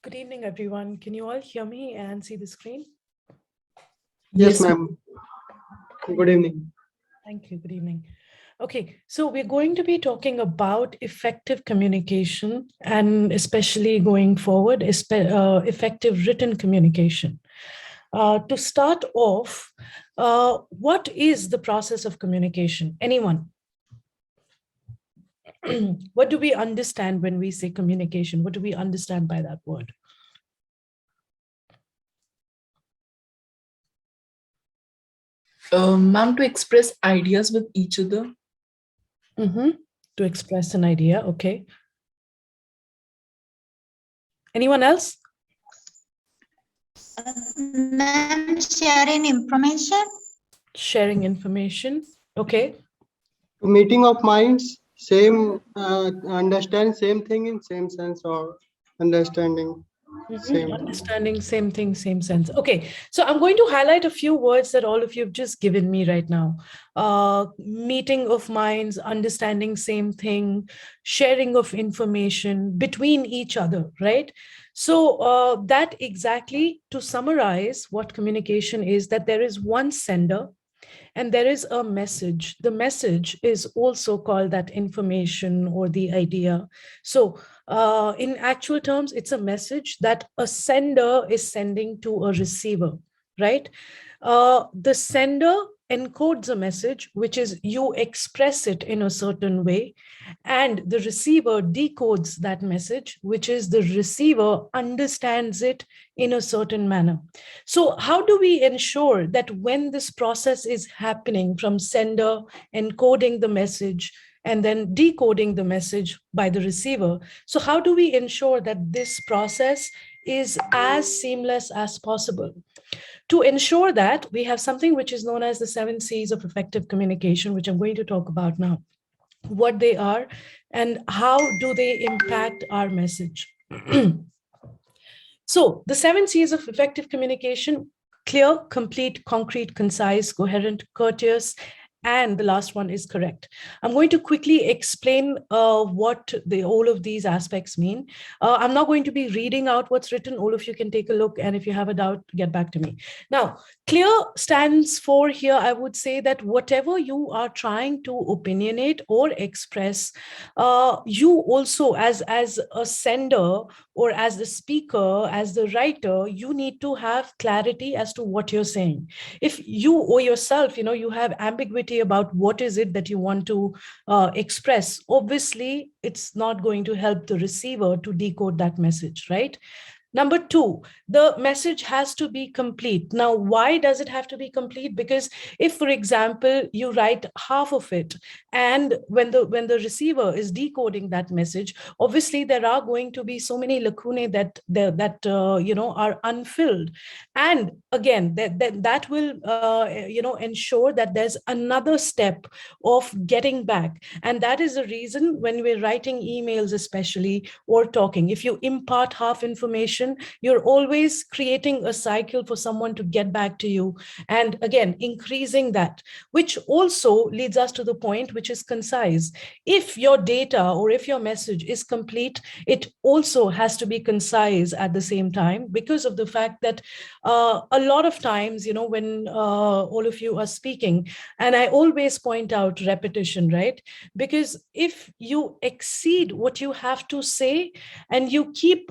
Good evening, everyone. Can you all hear me and see the screen? Yes, ma'am. Good evening. Thank you. Good evening. Okay, so we're going to be talking about effective communication and especially going forward, effective written communication. To start off, what is the process of communication? Anyone? What do we understand when we say communication? What do we understand by that word? Ma'am, to express ideas with each other. To express an idea, okay. Anyone else? Ma'am, sharing information. Sharing information, okay. Meeting of minds, same understand same thing in same sense or understanding same. Understanding, same thing, same sense. Okay, so I'm going to highlight a few words that all of you have just given me right now. Meeting of minds, understanding same thing, sharing of information between each other, right? So that exactly, to summarize what communication is, that there is one sender and there is a message. The message is also called that information or the idea. So in actual terms, it's a message that a sender is sending to a receiver, right? The sender encodes a message, which is you express it in a certain way, and the receiver decodes that message, which is the receiver understands it in a certain manner. So how do we ensure that when this process is happening from sender encoding the message and then decoding the message by the receiver, so how do we ensure that this process is as seamless as possible? To ensure that, we have something which is known as the 7 C's of effective communication, which I'm going to talk about now, what they are and how do they impact our message. So the 7 C's of effective communication: clear, complete, concrete, concise, coherent, courteous, and the last one is correct. I'm going to quickly explain what all of these aspects mean. I'm not going to be reading out what's written. All of you can take a look, and if you have a doubt, get back to me. Now, clear stands for here, I would say that whatever you are trying to opinionate or express, you also as a sender or as the speaker, as the writer, you need to have clarity as to what you're saying. If you or yourself, you have ambiguity about what is it that you want to express, obviously, it's not going to help the receiver to decode that message, right? Number 2, the message has to be complete. Now, why does it have to be complete? Because if, for example, you write half of it, and when the receiver is decoding that message, obviously there are going to be so many lacunae that are unfilled, and again that will ensure that there's another step of getting back, and that is the reason when we're writing emails, especially, or talking, if you impart half information, you're always creating a cycle for someone to get back to you, and again increasing that, which also leads us to the point which is concise. If your data or if your message is complete, it also has to be concise at the same time, because of the fact that a lot of times, when all of you are speaking, and I always point out repetition, right? Because if you exceed what you have to say and you keep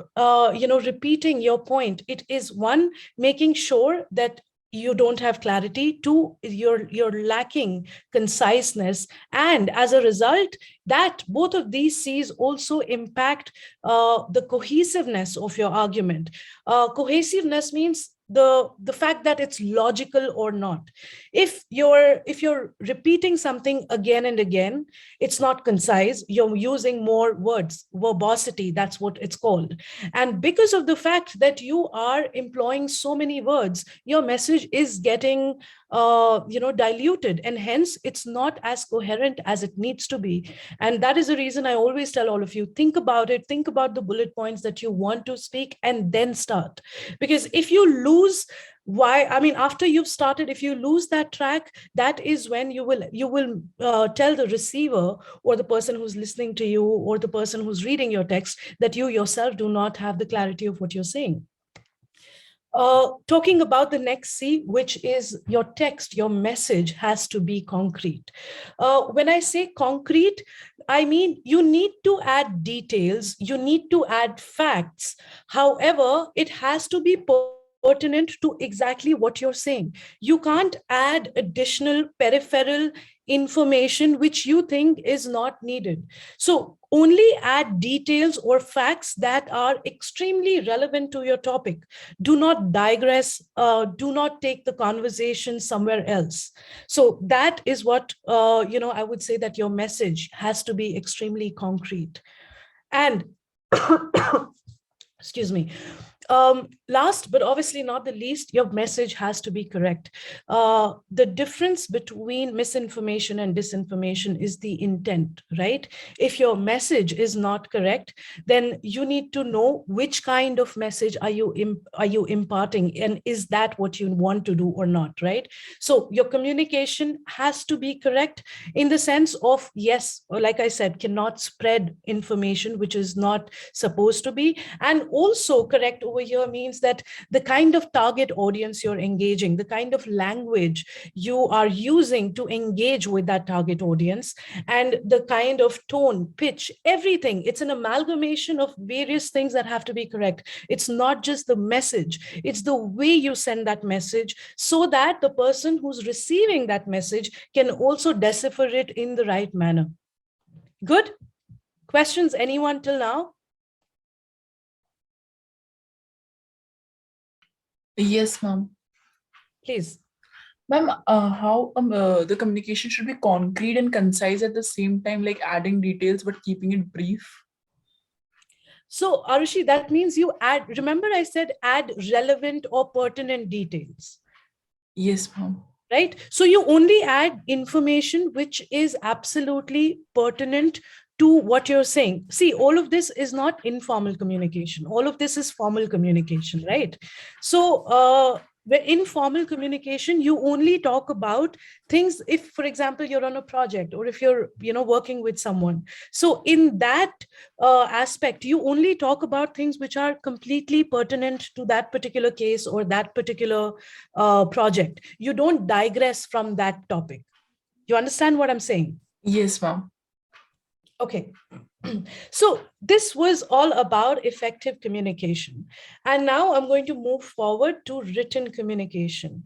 repeating your point, it is one, making sure that you don't have clarity, two, you're lacking conciseness, and as a result, that both of these C's also impact the cohesiveness of your argument. Cohesiveness means the fact that it's logical or not. If you're repeating something again and again, it's not concise, you're using more words, verbosity, that's what it's called. And because of the fact that you are employing so many words, your message is getting diluted, and hence it's not as coherent as it needs to be. And that is the reason I always tell all of you, think about it, think about the bullet points that you want to speak, and then start. Because if you lose lose after you've started, if you lose that track, that is when you will tell the receiver or the person who's listening to you or the person who's reading your text that you yourself do not have the clarity of what you're saying. Talking about the next C, which is your text, your message has to be concrete. When I say concrete, I mean you need to add details, you need to add facts. However, it has to be pertinent to exactly what you're saying. You can't add additional peripheral information which you think is not needed. So only add details or facts that are extremely relevant to your topic. Do not digress, do not take the conversation somewhere else. So that is what, I would say that your message has to be extremely concrete. And excuse me. Last, but obviously not the least, your message has to be correct. The difference between misinformation and disinformation is the intent, right? If your message is not correct, then you need to know which kind of message are you imparting, and is that what you want to do or not, right? So your communication has to be correct in the sense of, yes, like I said, cannot spread information which is not supposed to be. And also correct over here means that the kind of target audience you're engaging, the kind of language you are using to engage with that target audience, and the kind of tone, pitch, everything. It's an amalgamation of various things that have to be correct. It's not just the message, it's the way you send that message so that the person who's receiving that message can also decipher it in the right manner. Good? Questions, anyone till now? Yes, ma'am. Please. Ma'am, how the communication should be concrete and concise at the same time, like adding details but keeping it brief? So, Arushi, that means you add, remember I said add relevant or pertinent details. Yes, ma'am. Right? So you only add information which is absolutely pertinent to what you're saying. See, all of this is not informal communication. All of this is formal communication, right? So in formal communication, you only talk about things if, for example, you're on a project or if you're, working with someone. So in that aspect, you only talk about things which are completely pertinent to that particular case or that particular project. You don't digress from that topic. You understand what I'm saying? Yes, ma'am. Okay. So this was all about effective communication. And now I'm going to move forward to written communication,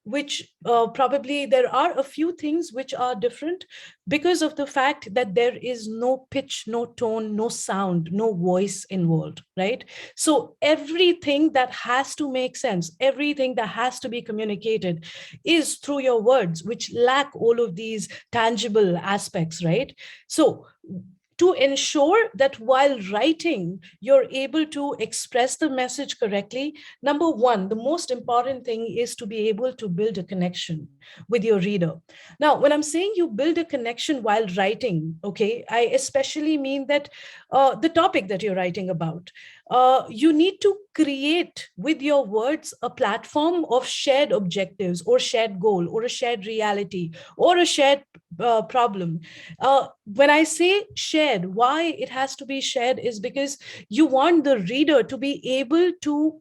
which probably there are a few things which are different because of the fact that there is no pitch, no tone, no sound, no voice involved, right? So everything that has to make sense, everything that has to be communicated is through your words, which lack all of these tangible aspects, right? So to ensure that while writing, you're able to express the message correctly, number one, the most important thing is to be able to build a connection with your reader. Now, when I'm saying you build a connection while writing, okay, I especially mean that the topic that you're writing about, you need to create with your words a platform of shared objectives or shared goal or a shared reality or a shared problem. When I say shared, why it has to be shared is because you want the reader to be able to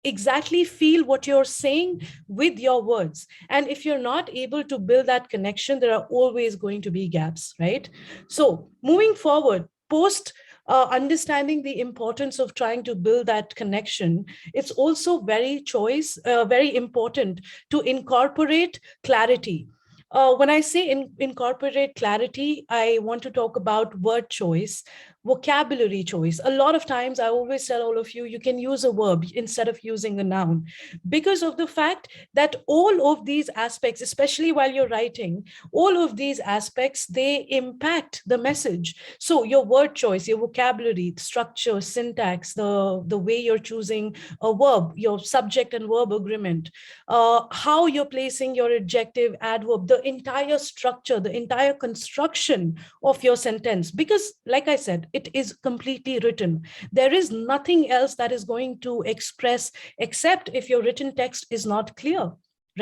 exactly feel what you're saying with your words. And if you're not able to build that connection, there are always going to be gaps, right? So moving forward, post understanding the importance of trying to build that connection, it's also very important to incorporate clarity. When I say incorporate clarity, I want to talk about word choice, vocabulary choice. A lot of times I always tell all of you, you can use a verb instead of using a noun because of the fact that all of these aspects, especially while you're writing, all of these aspects, they impact the message. So your word choice, your vocabulary, structure, syntax, the way you're choosing a verb, your subject and verb agreement, how you're placing your adjective, adverb, the entire structure, the entire construction of your sentence. Because like I said, it is completely written. There is nothing else that is going to express except if your written text is not clear,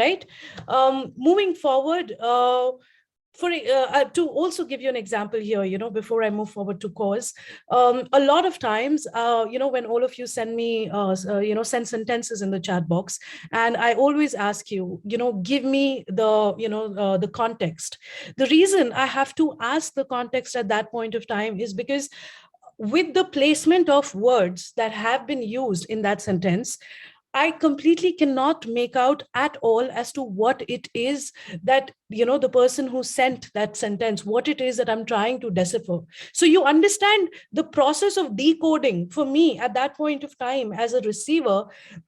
right? Moving forward, to also give you an example here, before I move forward to cause, a lot of times, when all of you send me, send sentences in the chat box, and I always ask you, give me the context. The reason I have to ask the context at that point of time is because with the placement of words that have been used in that sentence, I completely cannot make out at all as to what it is that, the person who sent that sentence, what it is that I'm trying to decipher. So you understand the process of decoding for me at that point of time as a receiver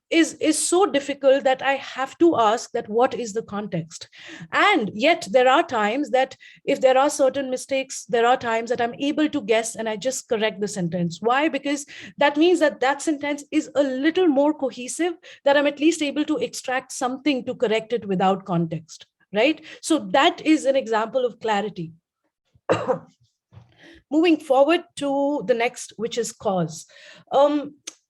is so difficult that I have to ask that what is the context. And yet there are times that if there are certain mistakes, there are times that I'm able to guess and I just correct the sentence. Why? Because that means that that sentence is a little more cohesive, that I'm at least able to extract something to correct it without context, right? So that is an example of clarity. Moving forward to the next, which is cause.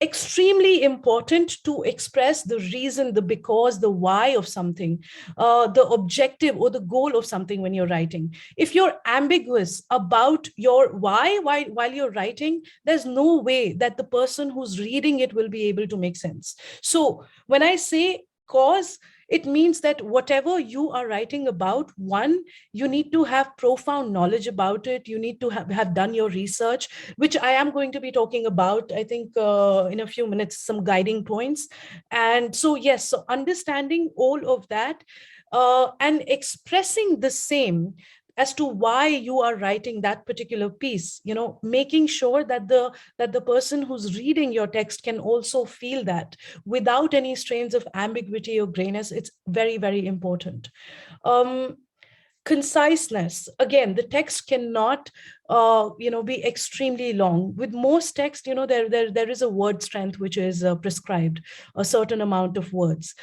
Extremely important to express the reason, the because, the why of something, the objective or the goal of something when you're writing. If you're ambiguous about your why while you're writing, there's no way that the person who's reading it will be able to make sense. So when I say cause, it means that whatever you are writing about, one, you need to have profound knowledge about it. You need to have done your research, which I am going to be talking about, I think, in a few minutes, some guiding points. And so, yes, so understanding all of that and expressing the same as to why you are writing that particular piece, making sure that the person who's reading your text can also feel that without any strains of ambiguity or grayness. It's very, very important. Conciseness, again, the text cannot be extremely long. With most text, there is a word strength which is prescribed, a certain amount of words.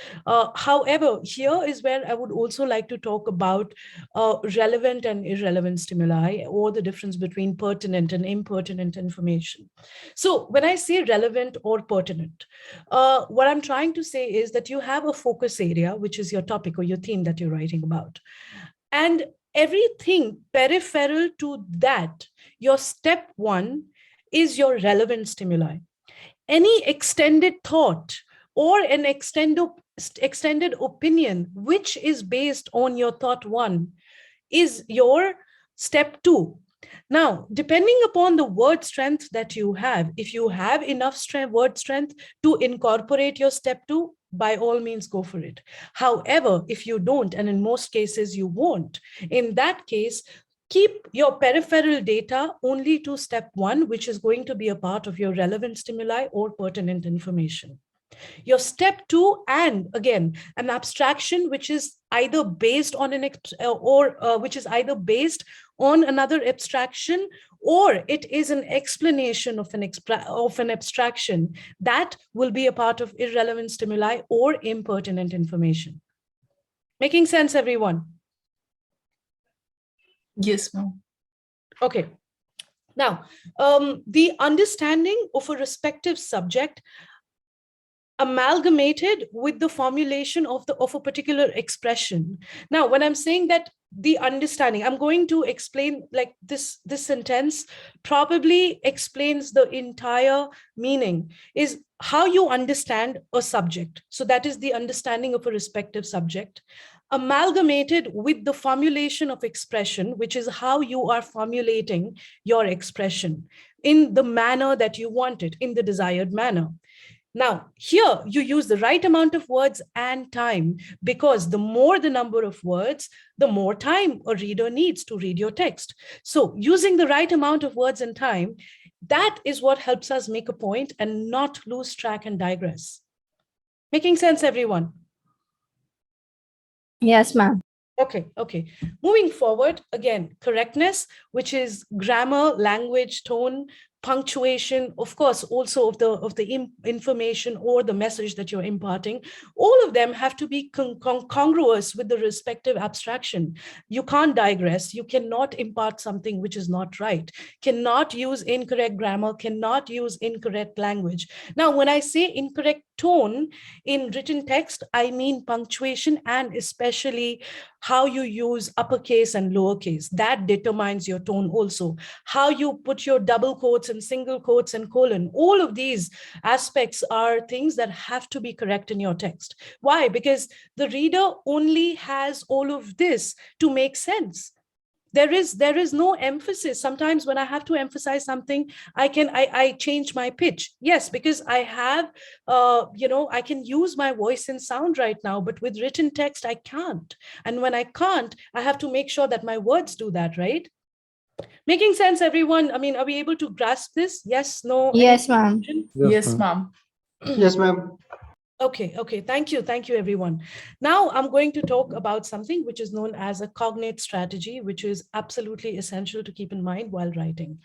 However, here is where I would also like to talk about relevant and irrelevant stimuli, or the difference between pertinent and impertinent information. So when I say relevant or pertinent, what I'm trying to say is that you have a focus area, which is your topic or your theme that you're writing about. And everything peripheral to that, your step one, is your relevant stimuli. Any extended thought or an extended opinion, which is based on your thought one, is your step two. Now, depending upon the word strength that you have, if you have enough word strength to incorporate your step two, by all means, go for it. However, if you don't, and in most cases you won't, in that case, keep your peripheral data only to step one, which is going to be a part of your relevant stimuli or pertinent information. Your step two, and again, an abstraction which is either based on which is either based on another abstraction, or it is an explanation of an abstraction, that will be a part of irrelevant stimuli or impertinent information. Making sense, everyone? Yes, ma'am. Okay. Now, the understanding of a respective subject amalgamated with the formulation of a particular expression. Now, when I'm saying that the understanding, I'm going to explain, like this sentence probably explains the entire meaning, is how you understand a subject. So that is the understanding of a respective subject, amalgamated with the formulation of expression, which is how you are formulating your expression in the manner that you want it, in the desired manner. Now, here you use the right amount of words and time, because the more the number of words, the more time a reader needs to read your text. So using the right amount of words and time, that is what helps us make a point and not lose track and digress. Making sense, everyone? Yes, ma'am. Okay. Moving forward, again, correctness, which is grammar, language, tone, punctuation, of course, also of the information or the message that you're imparting, all of them have to be congruous with the respective abstraction. You can't digress. You cannot impart something which is not right, cannot use incorrect grammar, cannot use incorrect language. Now, when I say incorrect tone in written text, I mean punctuation, and especially how you use uppercase and lowercase. That determines your tone also. How you put your double quotes and single quotes and colon. All of these aspects are things that have to be correct in your text. Why? Because the reader only has all of this to make sense. There is no emphasis. Sometimes when I have to emphasize something, I change my pitch. Yes, because I have, I can use my voice and sound right now, but with written text, I can't. And when I can't, I have to make sure that my words do that, right? Making sense, everyone? I mean, are we able to grasp this? Yes, no? Yes, ma'am. Yes, ma'am. Yes, ma'am. Okay. Thank you, everyone. Now I'm going to talk about something which is known as a cognate strategy, which is absolutely essential to keep in mind while writing.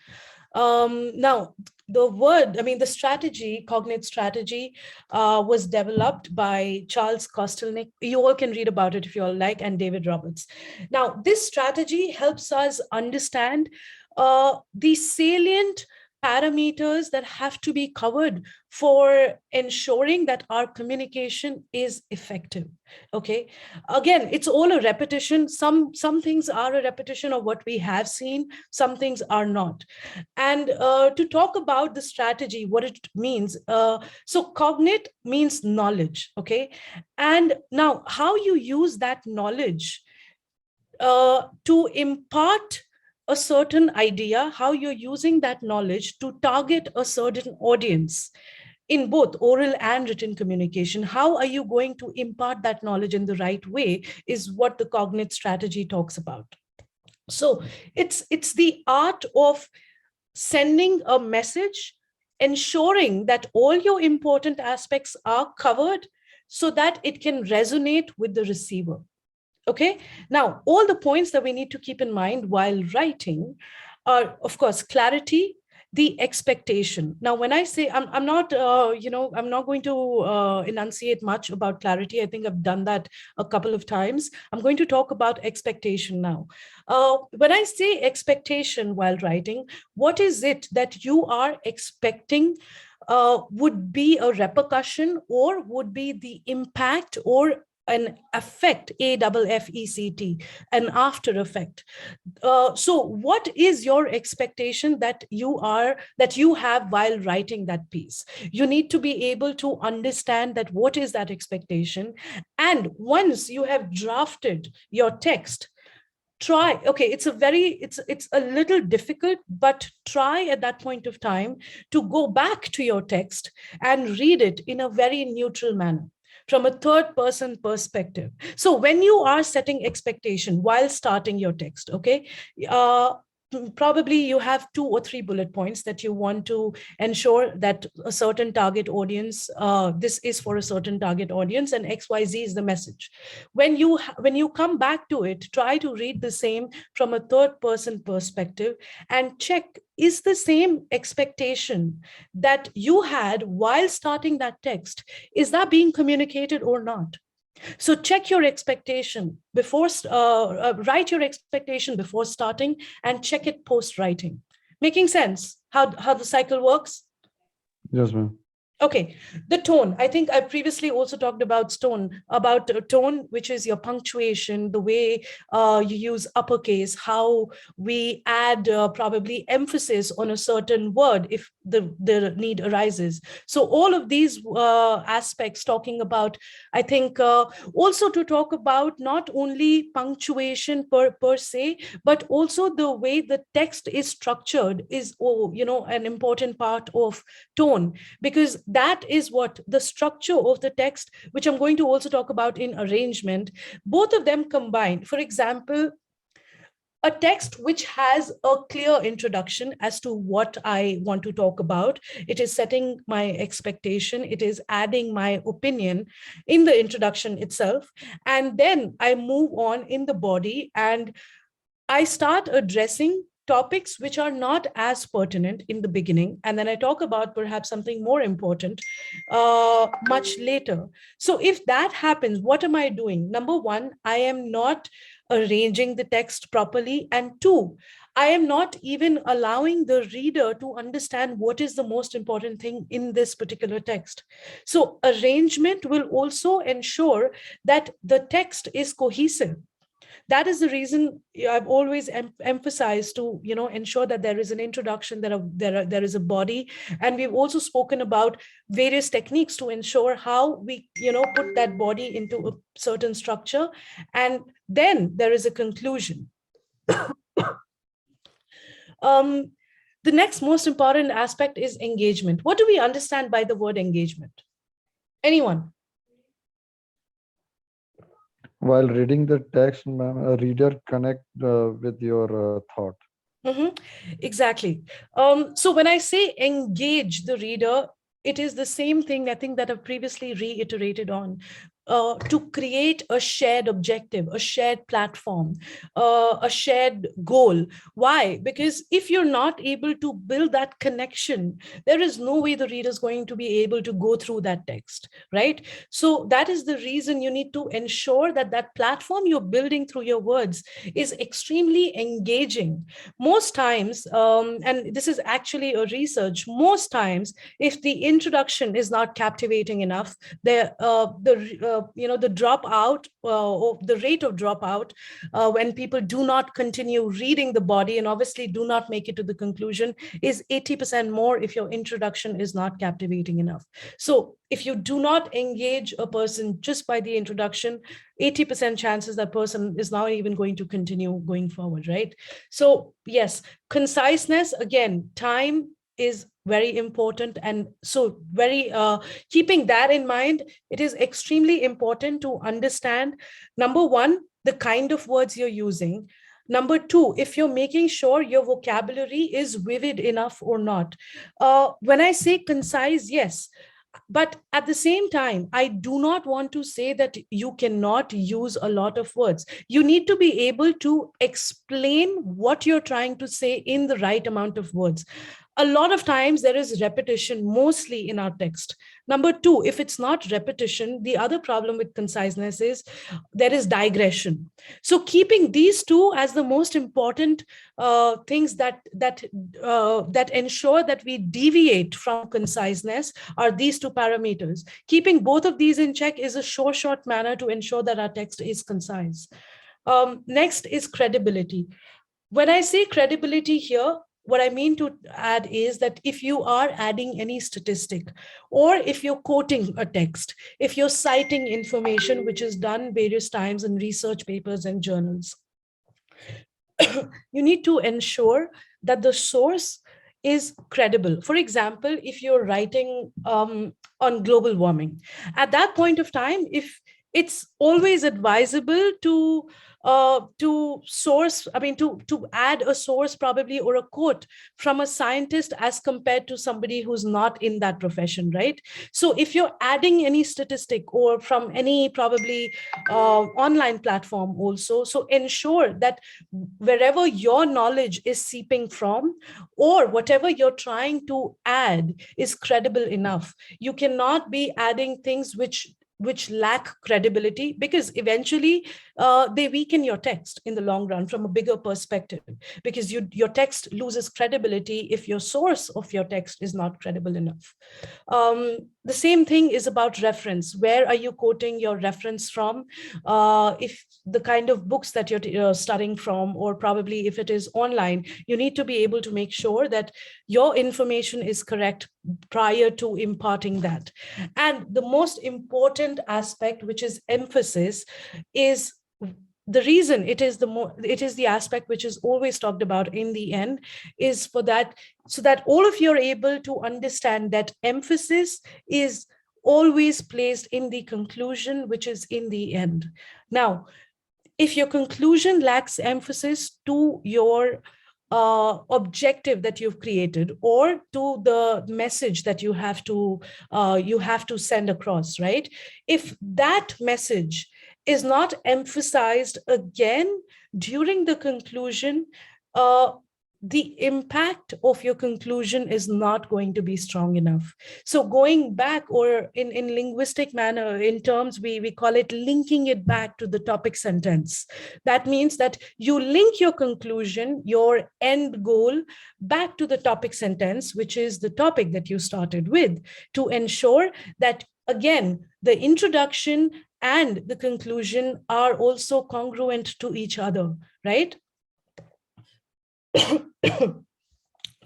Now, the strategy, cognate strategy, was developed by Charles Kostelnik. You all can read about it if you all like, and David Roberts. Now, this strategy helps us understand the salient parameters that have to be covered for ensuring that our communication is effective. Okay, again, it's all a repetition. Some things are a repetition of what we have seen, some things are not. And to talk about the strategy, what it means, so cognate means knowledge. Okay, and now how you use that knowledge to impart a certain idea, how you're using that knowledge to target a certain audience in both oral and written communication. How are you going to impart that knowledge in the right way is what the cognate strategy talks about. So it's the art of sending a message, ensuring that all your important aspects are covered so that it can resonate with the receiver. Okay, now all the points that we need to keep in mind while writing are, of course, clarity, the expectation. Now, when I say I'm not, I'm not going to enunciate much about clarity. I think I've done that a couple of times. I'm going to talk about expectation now. When I say expectation while writing, what is it that you are expecting would be a repercussion or would be the impact or an effect, AFFECT, an after effect. So what is your expectation that you have while writing that piece? You need to be able to understand that what is that expectation. And once you have drafted your text, try, okay, it's a little difficult, but try at that point of time to go back to your text and read it in a very neutral manner, from a third person perspective. So when you are setting expectation while starting your text, okay, probably you have 2 or 3 bullet points that you want to ensure that a certain target audience, this is for a certain target audience and XYZ is the message. When you come back to it, try to read the same from a third person perspective and check, is the same expectation that you had while starting that text, is that being communicated or not? So check your expectation before, write your expectation before starting and check it post writing. Making sense how the cycle works? Yes, ma'am. Okay, the tone. I think I previously also talked about tone, which is your punctuation, the way you use uppercase, how we add probably emphasis on a certain word if the need arises. So all of these aspects talking about, I think also to talk about not only punctuation per se, but also the way the text is structured is, an important part of tone, because that is what the structure of the text, which I'm going to also talk about in arrangement, both of them combined. For example, a text which has a clear introduction as to what I want to talk about. It is setting my expectation. It is adding my opinion in the introduction itself. And then I move on in the body and I start addressing topics which are not as pertinent in the beginning, and then I talk about perhaps something more important much later. So if that happens, what am I doing? Number one, I am not arranging the text properly, and two, I am not even allowing the reader to understand what is the most important thing in this particular text. So arrangement will also ensure that the text is cohesive. That is the reason I've always emphasized to ensure that there is an introduction, there is a body, and we've also spoken about various techniques to ensure how we put that body into a certain structure, and then there is a conclusion. The next most important aspect is engagement. What do we understand by the word engagement? Anyone? While reading the text, ma'am, a reader connect with your thought. Exactly. So when I say engage the reader, it is the same thing, I think, that I've previously reiterated on. To create a shared objective, a shared platform, a shared goal. Why? Because if you're not able to build that connection, there is no way the reader is going to be able to go through that text, right? So that is the reason you need to ensure that that platform you're building through your words is extremely engaging. Most times, and this is actually a research, most times, if the introduction is not captivating enough, the dropout or the rate of dropout when people do not continue reading the body and obviously do not make it to the conclusion is 80% more if your introduction is not captivating enough. So if you do not engage a person just by the introduction, 80% chances that person is not even going to continue going forward, right? So yes, conciseness, again, time is very important. And so keeping that in mind, it is extremely important to understand, number one, the kind of words you're using. Number two, if you're making sure your vocabulary is vivid enough or not. When I say concise, yes, but at the same time, I do not want to say that you cannot use a lot of words. You need to be able to explain what you're trying to say in the right amount of words. A lot of times there is repetition, mostly in our text. Number two, if it's not repetition, the other problem with conciseness is there is digression. So keeping these two as the most important things that ensure that we deviate from conciseness are these two parameters. Keeping both of these in check is a short manner to ensure that our text is concise. Next is credibility. When I say credibility here, what I mean to add is that if you are adding any statistic, or if you're quoting a text, if you're citing information which is done various times in research papers and journals, you need to ensure that the source is credible. For example, if you're writing on global warming, at that point of time, if it's always advisable to source, to add a source probably or a quote from a scientist as compared to somebody who's not in that profession, right? So if you're adding any statistic or from any probably online platform also, so ensure that wherever your knowledge is seeping from or whatever you're trying to add is credible enough. You cannot be adding things which lack credibility, because eventually they weaken your text in the long run from a bigger perspective, because your text loses credibility if your source of your text is not credible enough. The same thing is about reference. Where are you quoting your reference from? If the kind of books that you're studying from, or probably if it is online, you need to be able to make sure that your information is correct prior to imparting that. And the most important aspect, which is emphasis, is the reason it is the aspect which is always talked about in the end, is for that, so that all of you are able to understand that emphasis is always placed in the conclusion, which is in the end. Now, if your conclusion lacks emphasis to your objective that you've created, or to the message that you have to send across, right? If that message is not emphasized again during the conclusion, the impact of your conclusion is not going to be strong enough. So going back, or in linguistic manner, in terms, we call it linking it back to the topic sentence. That means that you link your conclusion, your end goal, back to the topic sentence, which is the topic that you started with, to ensure that, again, the introduction and the conclusion are also congruent to each other, right? I'm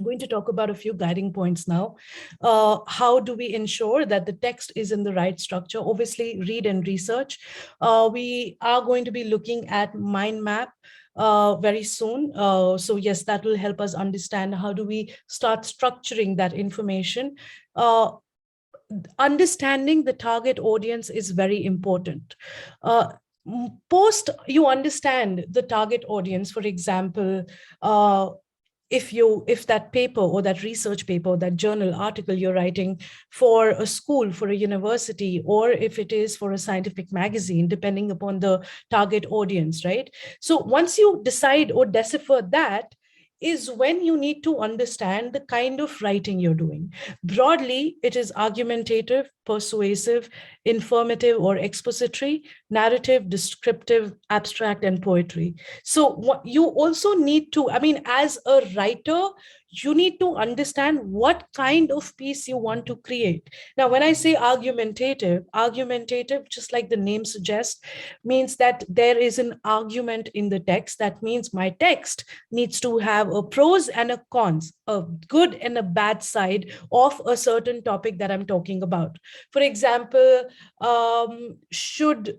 going to talk about a few guiding points now. How do we ensure that the text is in the right structure? Obviously, read and research. We are going to be looking at mind map very soon. So yes, that will help us understand how do we start structuring that information. Understanding the target audience is very important. Post you understand the target audience, for example, if that paper or that research paper, that journal article you're writing for a school, for a university, or if it is for a scientific magazine, depending upon the target audience, right? So once you decide or decipher that, is when you need to understand the kind of writing you're doing. Broadly, it is argumentative, persuasive, informative or expository, narrative, descriptive, abstract, and poetry. So what you also need to, I mean, as a writer, you need to understand what kind of piece you want to create. Now, when I say argumentative, just like the name suggests, means that there is an argument in the text. That means my text needs to have a pros and a cons, a good and a bad side of a certain topic that I'm talking about. For example, should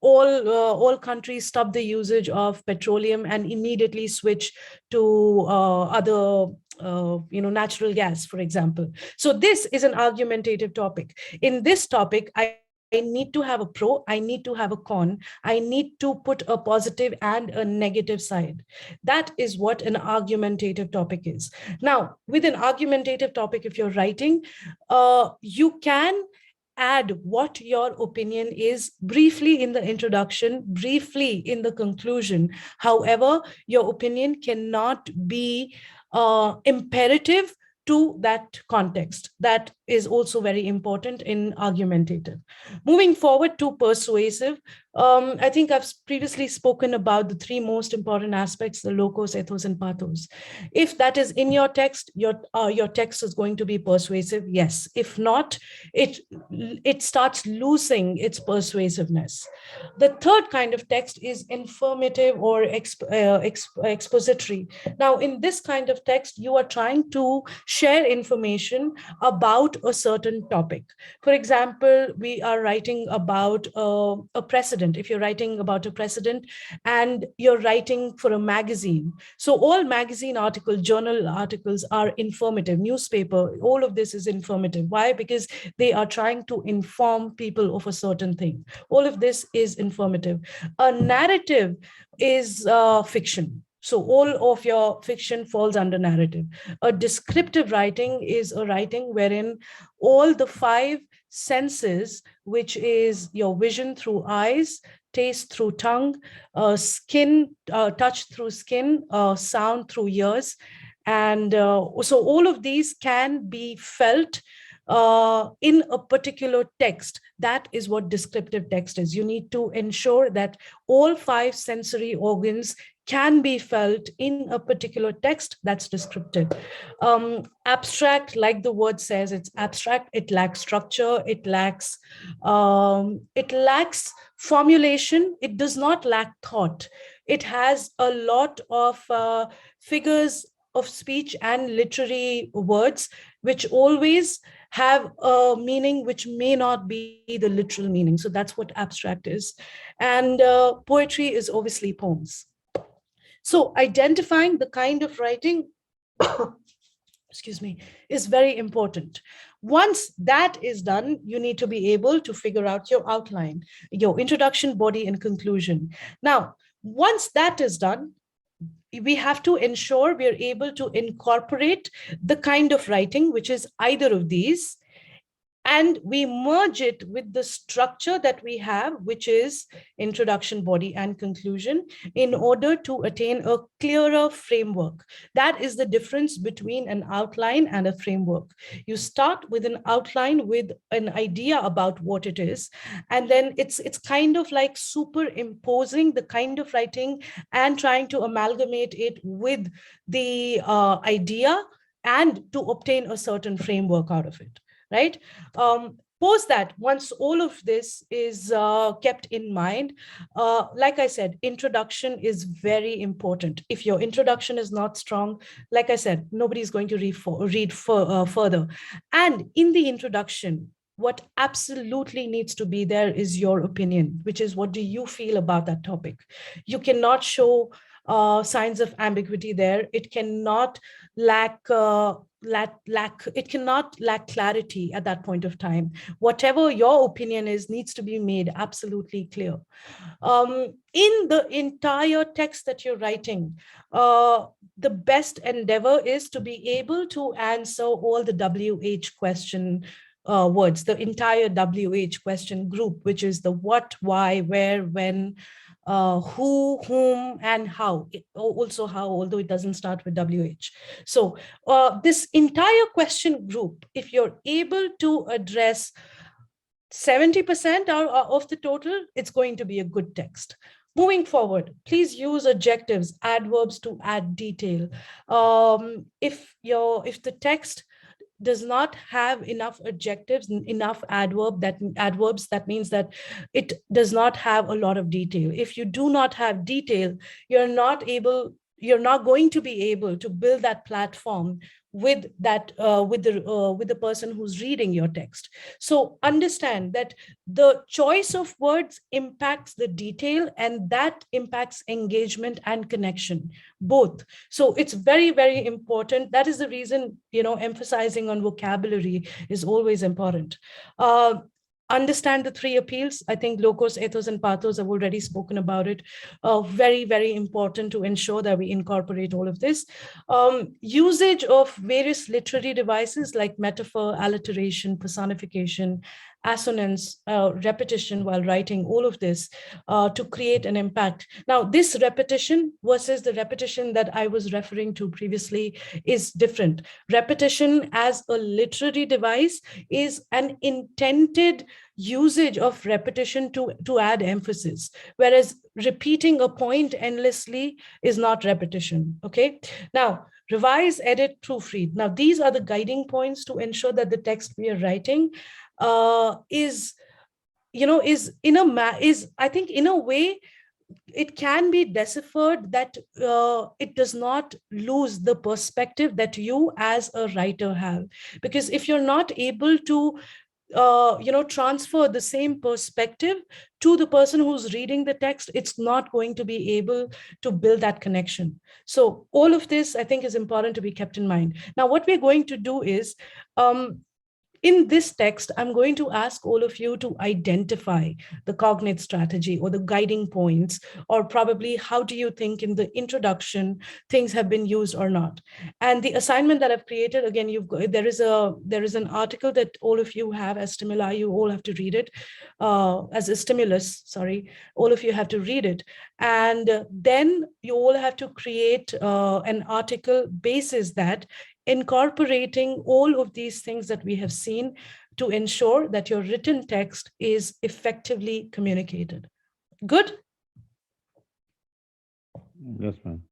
all countries stop the usage of petroleum and immediately switch to other natural gas, for example? So this is an argumentative topic. In this topic, I need to have a pro, I need to have a con, I need to put a positive and a negative side. That is what an argumentative topic is. Now, with an argumentative topic, if you're writing, you can add what your opinion is briefly in the introduction, briefly in the conclusion. However, your opinion cannot be imperative to that context. That is also very important in argumentative. Moving forward to persuasive, I think I've previously spoken about the three most important aspects, the logos, ethos, and pathos. If that is in your text, your text is going to be persuasive, yes. If not, it starts losing its persuasiveness. The third kind of text is informative or expository. Now, in this kind of text, you are trying to share information about a certain topic. For example, we are writing about a precedent. If you're writing about a precedent and you're writing for a magazine, so all magazine articles, journal articles are informative, newspaper, all of this is informative. Why? Because they are trying to inform people of a certain thing. All of this is informative. A narrative is fiction. So all of your fiction falls under narrative. A descriptive writing is a writing wherein all the five senses, which is your vision through eyes, taste through tongue, skin, touch through skin, sound through ears. And so all of these can be felt in a particular text. That is what descriptive text is. You need to ensure that all five sensory organs can be felt in a particular text. That's descriptive. Abstract, like the word says, it's abstract. It lacks structure. It lacks formulation. It does not lack thought. It has a lot of figures of speech and literary words, which always have a meaning which may not be the literal meaning. So that's what abstract is. And poetry is obviously poems. So identifying the kind of writing, excuse me, is very important. Once that is done, you need to be able to figure out your outline, your introduction, body, and conclusion. Now, once that is done, we have to ensure we are able to incorporate the kind of writing, which is either of these, and we merge it with the structure that we have, which is introduction, body, and conclusion, in order to attain a clearer framework. That is the difference between an outline and a framework. You start with an outline with an idea about what it is, and then it's kind of like superimposing the kind of writing and trying to amalgamate it with the idea and to obtain a certain framework out of it, right? Post that, once all of this is kept in mind, like I said, introduction is very important. If your introduction is not strong, like I said, nobody's going to read further. And in the introduction, what absolutely needs to be there is your opinion, which is what do you feel about that topic. You cannot show signs of ambiguity there. It cannot lack it cannot lack clarity at that point of time. Whatever your opinion is needs to be made absolutely clear. In the entire text that you're writing, the best endeavor is to be able to answer all the WH question words, the entire WH question group, which is the what, why, where, when, who, whom, and how. Also how, although it doesn't start with WH. So this entire question group, if you're able to address 70% of the total, it's going to be a good text. Moving forward, please use adjectives, adverbs to add detail. If the text does not have enough adjectives, enough adverbs, that means that it does not have a lot of detail. If you do not have detail, you're not going to be able to build that platform with the person who's reading your text. So understand that the choice of words impacts the detail, and that impacts engagement and connection, both. So it's very, very important. That is the reason, emphasizing on vocabulary is always important. Understand the three appeals. I think logos, ethos, and pathos have already spoken about it. Very, very important to ensure that we incorporate all of this. Usage of various literary devices like metaphor, alliteration, personification, assonance, repetition while writing, all of this to create an impact. Now, this repetition versus the repetition that I was referring to previously is different. Repetition as a literary device is an intended usage of repetition to add emphasis, whereas repeating a point endlessly is not repetition, okay? Now, revise, edit, proofread. Now, these are the guiding points to ensure that the text we are writing is I think in a way it can be deciphered that it does not lose the perspective that you as a writer have. Because if you're not able to transfer the same perspective to the person who's reading the text, it's not going to be able to build that connection. So all of this, I think, is important to be kept in mind. Now, what we're going to do is, in this text, I'm going to ask all of you to identify the cognate strategy or the guiding points, or probably how do you think in the introduction things have been used or not. And the assignment that I've created, again, there is an article that all of you have as stimuli. You all have to read it as a stimulus. Sorry, all of you have to read it, and then you all have to create an article basis that, incorporating all of these things that we have seen to ensure that your written text is effectively communicated. Good? Yes, ma'am.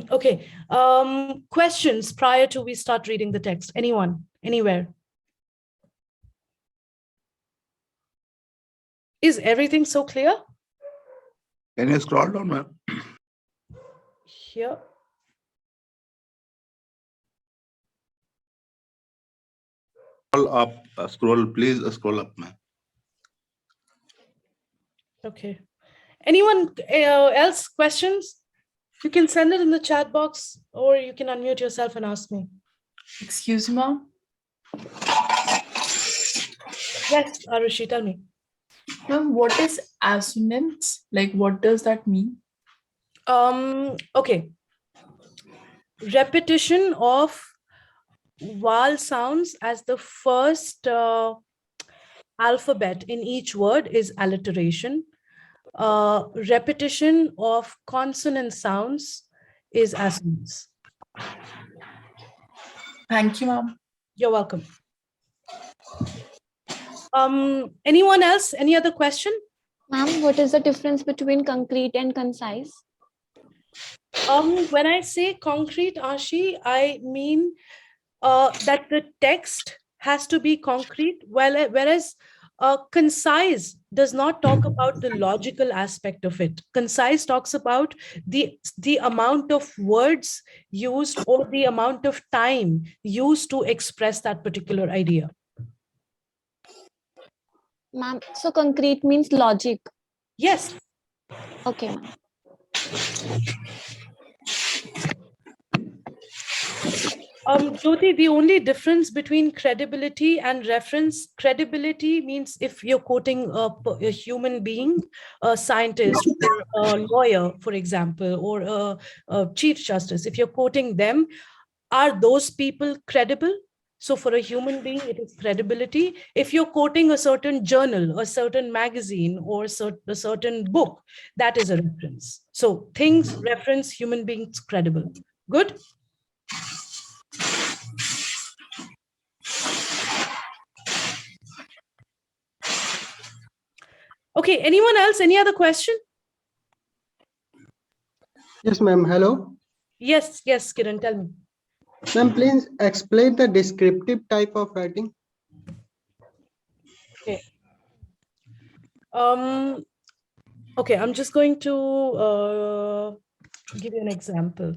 Okay. Questions prior to we start reading the text? Anyone? Anywhere? Is everything so clear? Can you scroll down, ma'am? Here. Scroll up, please scroll up, ma'am. Okay. Anyone else questions? You can send it in the chat box, or you can unmute yourself and ask me. Excuse me, ma'am. Yes, Arushi, tell me. Ma'am, what is assonance? Like, what does that mean? Okay. Repetition of vowel sounds as the first alphabet in each word is alliteration. Repetition of consonant sounds is assonance. Thank you, ma'am. You're welcome. Anyone else? Any other question? Ma'am, what is the difference between concrete and concise? When I say concrete, Ashi, I mean that the text has to be concrete, whereas concise does not talk about the logical aspect of it. Concise talks about the amount of words used or the amount of time used to express that particular idea. Ma'am, so concrete means logic. Yes. Okay, ma'am. Jyoti, the only difference between credibility and reference, credibility means if you're quoting a human being, a scientist, or a lawyer, for example, or a chief justice, if you're quoting them, are those people credible? So for a human being, it is credibility. If you're quoting a certain journal, a certain magazine, or a certain book, that is a reference. So things, reference, human beings, credible. Good? Okay, anyone else? Any other question? Yes, ma'am. Hello. Yes, Kiran, tell me. Ma'am, please explain the descriptive type of writing. Okay. Okay, I'm just going to give you an example.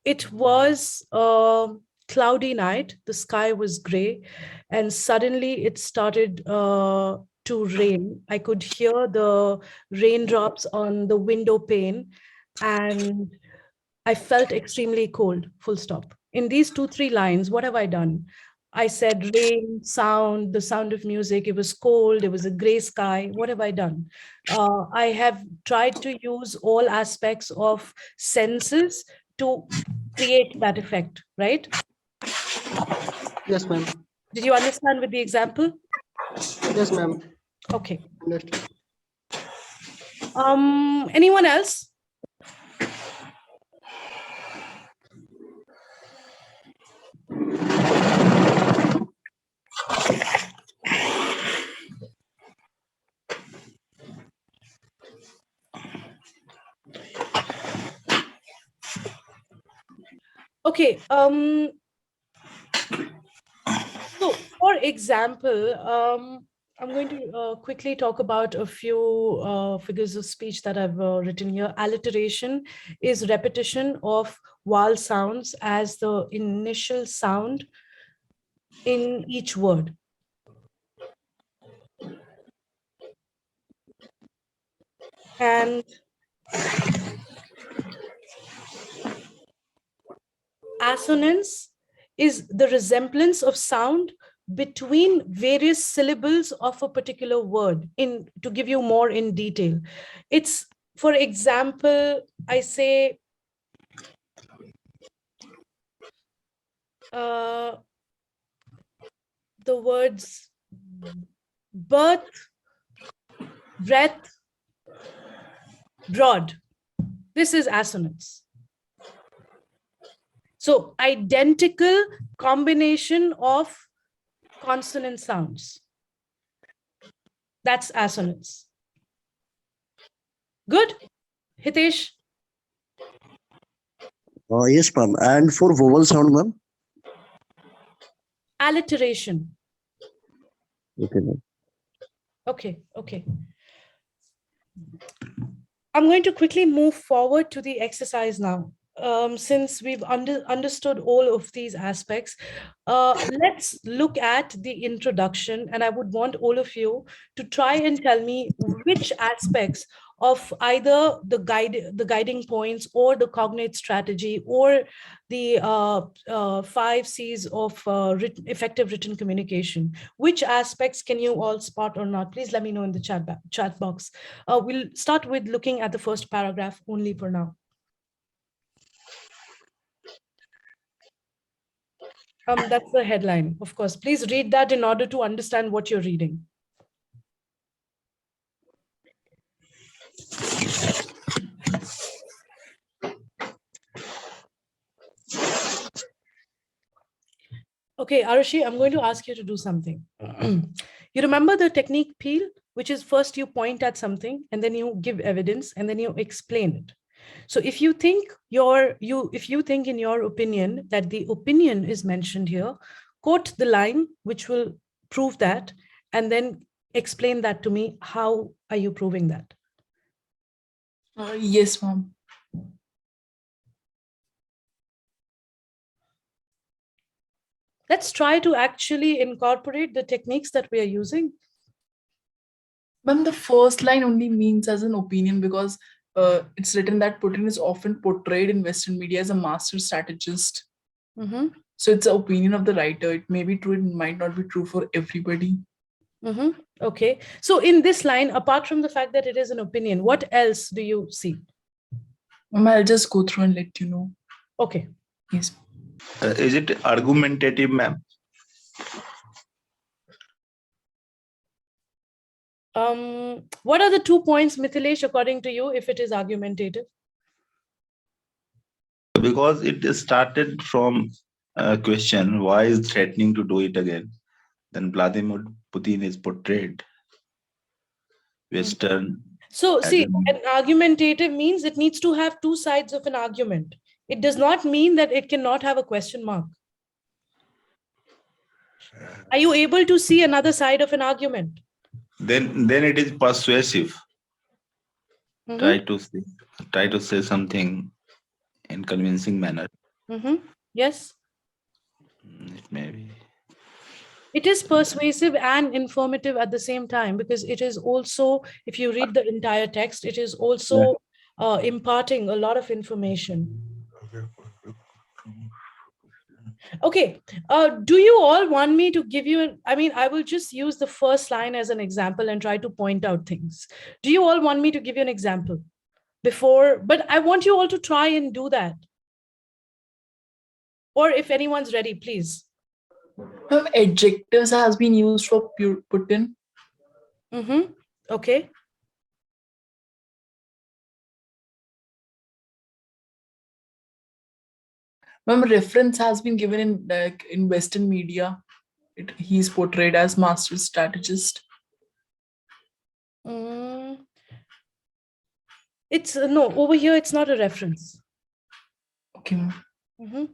It was a cloudy night, the sky was gray, and suddenly it started to rain. I could hear the raindrops on the window pane, and I felt extremely cold, full stop. In these 2-3 lines, what have I done? I said rain, sound, the sound of music, it was cold, it was a gray sky. What have I done? I have tried to use all aspects of senses to create that effect, right? Yes, ma'am. Did you understand with the example? Yes, ma'am. Okay. Understood. Anyone else? Okay. So, for example, I'm going to quickly talk about a few figures of speech that I've written here. Alliteration is repetition of vowel sounds as the initial sound in each word. And assonance is the resemblance of sound between various syllables of a particular word. To give you more in detail, it's, for example, I say the words birth, breath, broad. This is assonance. So identical combination of consonant sounds. That's assonance. Good? Hitesh? Yes, ma'am. And for vowel sound, ma'am? Alliteration. Okay, ma'am. Okay. I'm going to quickly move forward to the exercise now. Since we've understood all of these aspects, let's look at the introduction, and I would want all of you to try and tell me which aspects of either the guiding points or the cognate strategy or the 5 C's of effective written communication. Which aspects can you all spot or not? Please let me know in the chat box. We'll start with looking at the first paragraph only for now. That's the headline, of course. Please read that in order to understand what you're reading. Okay, Arushi, I'm going to ask you to do something. You remember the technique peel, which is first you point at something and then you give evidence and then you explain it. So if you think in your opinion that the opinion is mentioned here, quote the line which will prove that, and then explain that to me. How are you proving that? Yes, ma'am. Let's try to actually incorporate the techniques that we are using. Ma'am, the first line only means as an opinion because it's written that Putin is often portrayed in Western media as a master strategist. Mm-hmm. So it's the opinion of the writer. It may be true, it might not be true for everybody. Mm-hmm. Okay. So in this line, apart from the fact that it is an opinion, what else do you see? Ma'am, I'll just go through and let you know. Okay. Yes. Is it argumentative, ma'am? What are the 2 points, Mithilesh, according to you, if it is argumentative? Because it started from a question, why is threatening to do it again? Then Vladimir Putin is portrayed Western. So see, as an- an argumentative means it needs to have 2 sides of an argument. It does not mean that it cannot have a question mark. Are you able to see another side of an argument? Then it is persuasive. Mm-hmm. Try to say something in convincing manner. Mm-hmm. Yes. It may be. It is persuasive and informative at the same time, because it is also, if you read the entire text, it is also imparting a lot of information. Okay, do you all want me to give you, I will just use the first line as an example and try to point out things. Do you all want me to give you an example before? But I want you all to try and do that. Or if anyone's ready, please. Ma'am, adjectives has been used for Putin. Mm-hmm. Okay. Ma'am, reference has been given in Western media. He's portrayed as master strategist. It's no, over here it's not a reference. Okay, ma'am. Mm-hmm.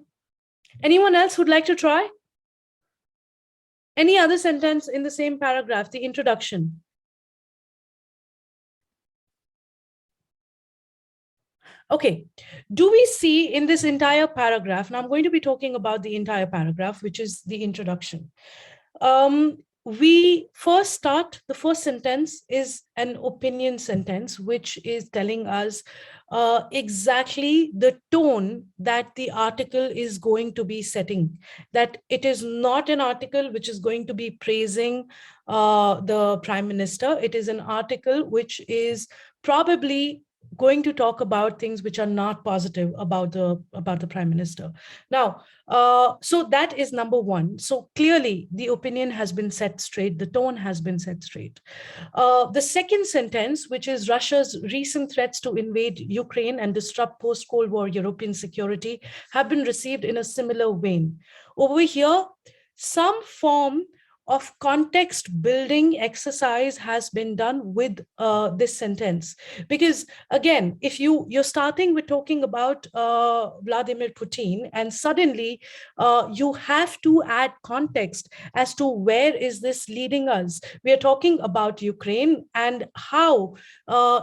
Anyone else who'd like to try? Any other sentence in the same paragraph, the introduction? Okay, do we see in this entire paragraph, and I'm going to be talking about the entire paragraph, which is the introduction. We first start, the first sentence is an opinion sentence, which is telling us exactly the tone that the article is going to be setting, that it is not an article which is going to be praising the Prime Minister. It is an article which is probably going to talk about things which are not positive about the Prime Minister. Now, so that is number one. So clearly the opinion has been set straight, the tone has been set straight. The second sentence, which is Russia's recent threats to invade Ukraine and disrupt post-Cold War European security, have been received in a similar vein. Over here, some form of context building exercise has been done with this sentence, because again, if you're starting with talking about Vladimir Putin, and suddenly you have to add context as to where is this leading us. We are talking about Ukraine and how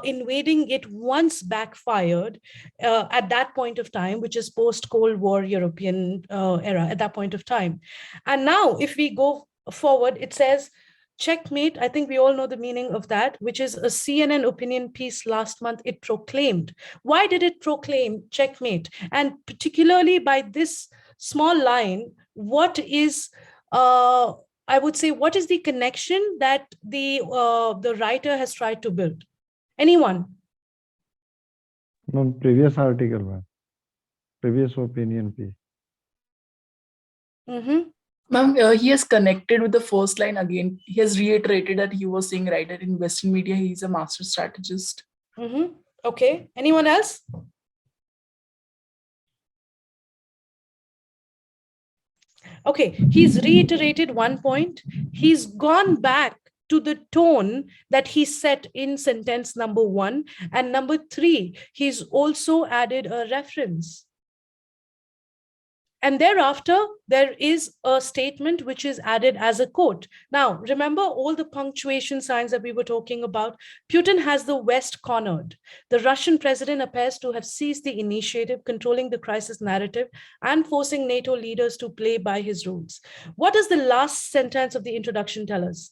invading it once backfired at that point of time, which is post-Cold War European era at that point of time. And now if we go forward, it says checkmate. I think we all know the meaning of that, which is a CNN opinion piece last month. It proclaimed. Why did it proclaim checkmate? And particularly by this small line, what is I would say, what is the connection that the writer has tried to build? Anyone? No, previous article, man. Previous opinion piece. Ma'am, he has connected with the first line again. He has reiterated that he was saying right that in Western media, he's a master strategist. Okay. Anyone else? Okay. He's reiterated one point. He's gone back to the tone that he set in sentence number 1. And number 3, he's also added a reference. And thereafter, there is a statement which is added as a quote. Now, remember all the punctuation signs that we were talking about? Putin has the West cornered. The Russian president appears to have seized the initiative, controlling the crisis narrative and forcing NATO leaders to play by his rules. What does the last sentence of the introduction tell us?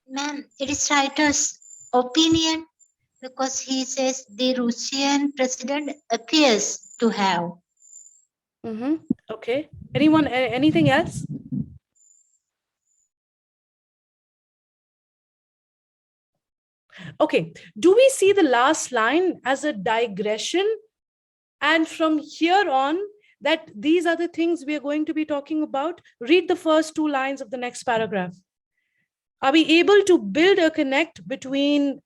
Ma'am, it is writer's opinion because he says the Russian president appears to have. Okay. Anyone, anything else? Okay. Do we see the last line as a digression? And from here on, that these are the things we are going to be talking about? Read the first 2 lines of the next paragraph. Are we able to build a connect between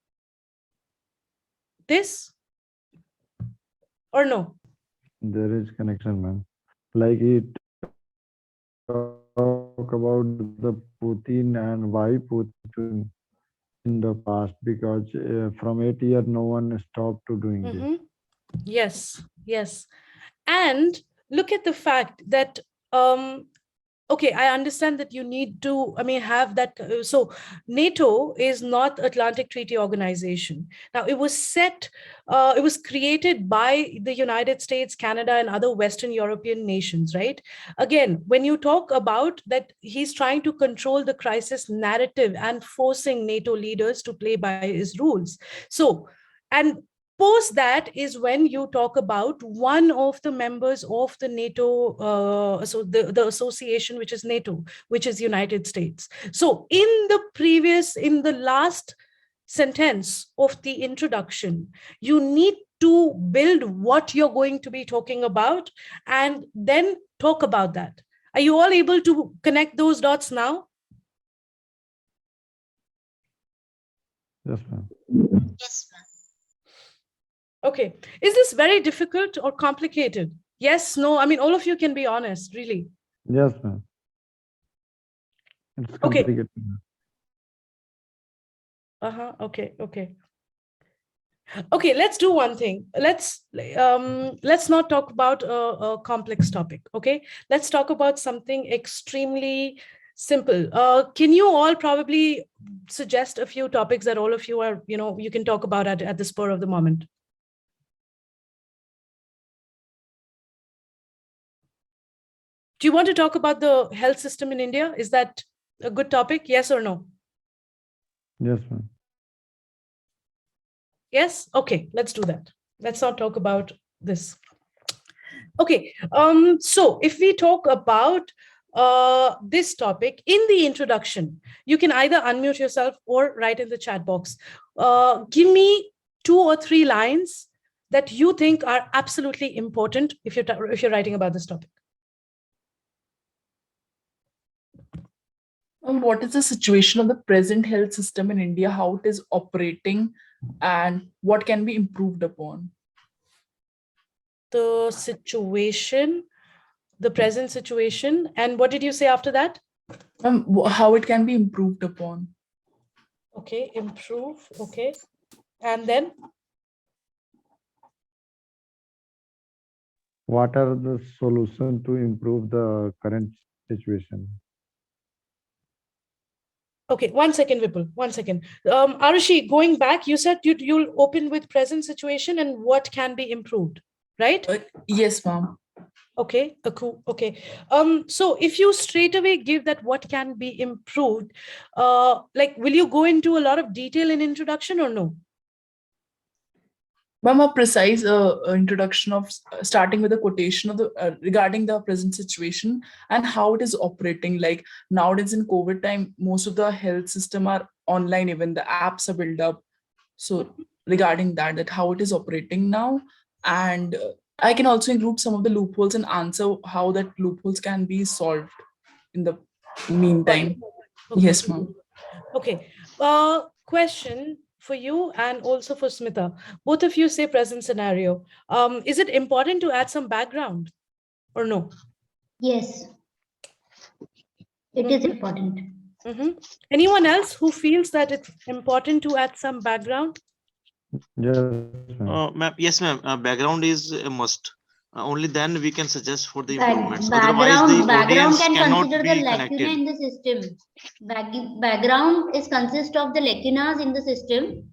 this or no? There is connection, ma'am. Like it talk about the Putin and why Putin in the past, because from 8 years no one stopped to doing this. Yes, yes. And look at the fact that okay, I understand that you need to, have that. So NATO is not Atlantic Treaty Organization. Now, it was created by the United States, Canada, and other Western European nations, right? Again, when you talk about that, he's trying to control the crisis narrative and forcing NATO leaders to play by his rules. So, and post that is when you talk about one of the members of the NATO, so the association, which is NATO, which is United States. So in the last sentence of the introduction, you need to build what you're going to be talking about and then talk about that. Are you all able to connect those dots now? Yes, ma'am. Yes, ma'am. Okay. Is this very difficult or complicated? Yes, no. All of you can be honest, really. Yes, ma'am. It's Okay. complicated. Okay. Okay, let's do one thing. Let's not talk about a complex topic, okay? Let's talk about something extremely simple. Can you all probably suggest a few topics that all of you are, you can talk about at the spur of the moment? Do you want to talk about the health system in India? Is that a good topic? Yes or no? Yes, ma'am. Yes? Okay, let's do that. Let's not talk about this. Okay, so if we talk about this topic in the introduction, you can either unmute yourself or write in the chat box. Give me 2 or 3 lines that you think are absolutely important if you're writing about this topic. What is the situation of the present health system in India, how it is operating, and what can be improved upon? The situation, the present situation, and what did you say after that? How it can be improved upon. Okay, improve, okay. And then? What are the solutions to improve the current situation? Okay, 1 second, Vipul, 1 second. Arushi, going back, you said you'll open with present situation and what can be improved, right? Yes, ma'am. Okay, cool. Okay. So if you straight away give that what can be improved, will you go into a lot of detail in introduction or no? Ma'am, a precise introduction of starting with a quotation of the regarding the present situation and how it is operating. Like nowadays in COVID time, most of the health system are online, even the apps are built up. So regarding that how it is operating now, and I can also include some of the loopholes and answer how that loopholes can be solved in the meantime. Okay. Yes, ma'am. Okay. Question for you and also for Smita. Both of you say present scenario. Is it important to add some background or no? Yes, it is important. Anyone else who feels that it's important to add some background? Yes, ma'am. Ma'am, yes, ma'am. Background is a must. Only then we can suggest for the improvements. Otherwise, Background, the background audience can cannot consider the be lacuna connected. in the system. Background is consist of the lacunas in the system,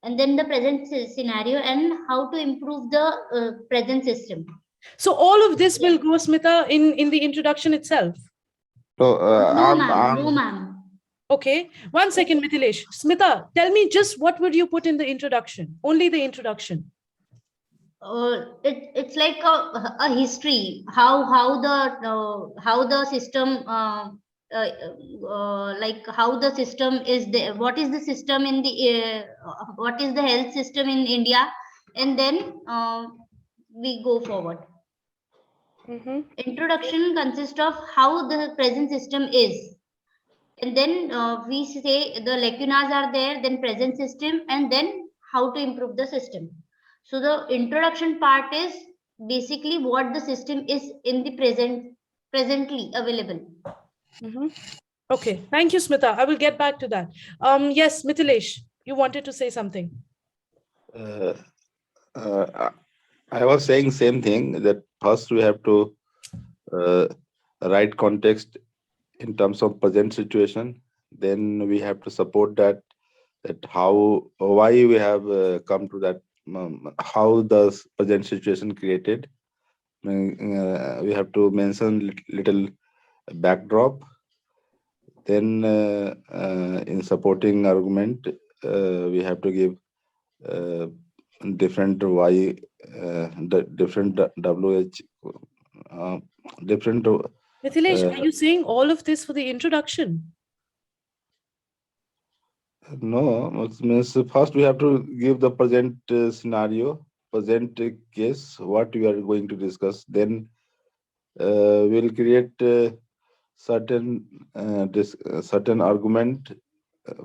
and then the present scenario and how to improve the present system. So all of this will go, Smita, in the introduction itself. So No, ma'am. No, ma'am. Okay, 1 second, Mithilesh. Smita, tell me just what would you put in the introduction? Only the introduction. It's like a history. How the system like how the system is there. What is the system in the what is the health system in India, and then we go forward. Introduction consists of how the present system is, and then we say the lacunas are there, then present system, and then how to improve the system. So the introduction part is basically what the system is in the presently available. Okay, thank you, Smita. I will get back to that. Yes, Mithilesh, you wanted to say something. I was saying same thing, that first we have to write context in terms of present situation. Then we have to support that why we have come to that, how the present situation created. We have to mention little backdrop. Then in supporting argument, we have to give different why, the different WH, different. Mithilesh, are you saying all of this for the introduction? No, it means first we have to give the present scenario, present case, what we are going to discuss. Then we'll create certain certain argument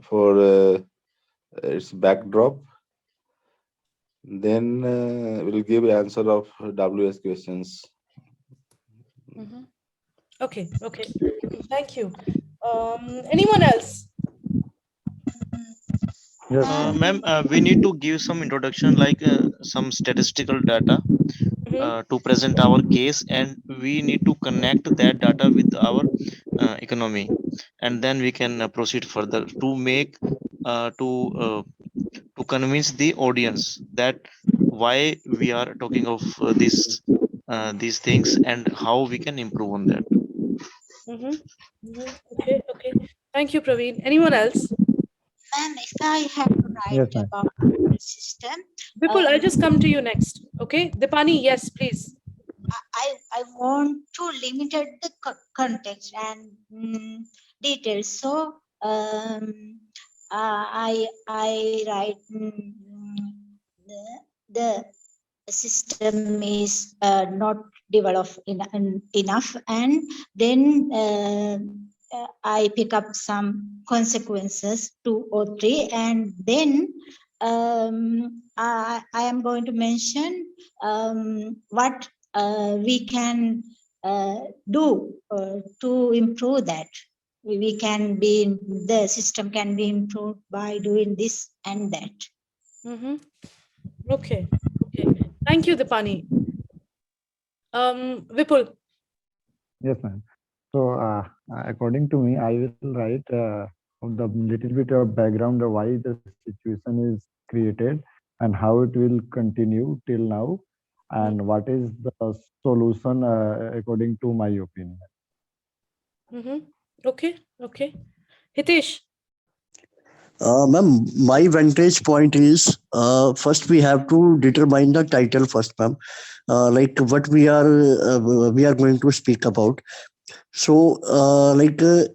for its backdrop. Then we'll give answer of WS questions. Okay, thank you. Anyone else? Yes, Ma'am, we need to give some introduction, like some statistical data to present our case, and we need to connect that data with our economy, and then we can proceed further to make to convince the audience that why we are talking of these things and how we can improve on that. Okay. Thank you, Praveen. Anyone else? Ma'am, if I have to write Yes, ma'am. about the system, Vipul, I'll just come to you next. Okay, Dipani, yes, please. I want to limit the context and details. So I write the system is not developed enough, and then I pick up some consequences, 2 or 3, and then I am going to mention what we can do to improve that. We can be, the system can be improved by doing this and that. Okay. Thank you, Dipani. Vipul. Yes, ma'am. So according to me, I will write the little bit of background of why the situation is created and how it will continue till now, and what is the solution according to my opinion. Okay. Hitesh. Ma'am, my vantage point is first we have to determine the title first, ma'am. Like what we are going to speak about. So,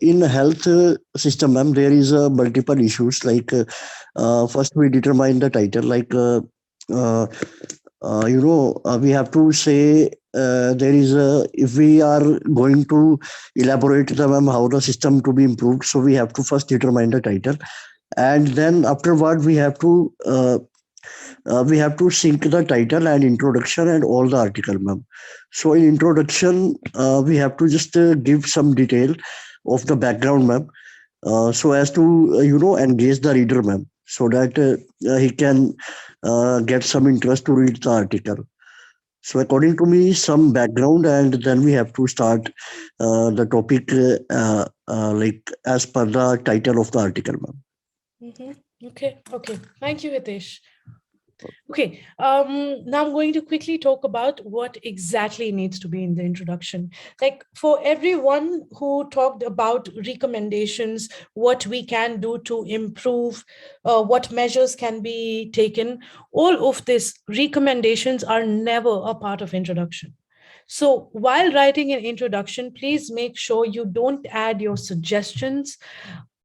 in health system, ma'am, there is multiple issues. Like first we determine the title. Like we have to say there is a, if we are going to elaborate the ma'am how the system to be improved, so we have to first determine the title, and then afterward we have to sync the title and introduction and all the article, ma'am. So in introduction, we have to just give some detail of the background, ma'am, so as to engage the reader, ma'am, so that he can get some interest to read the article. So according to me, some background, and then we have to start the topic like as per the title of the article, ma'am. Okay. Thank you, Hitesh. Okay, now I'm going to quickly talk about what exactly needs to be in the introduction. Like for everyone who talked about recommendations, what we can do to improve, what measures can be taken, all of these recommendations are never a part of introduction. So while writing an introduction, please make sure you don't add your suggestions,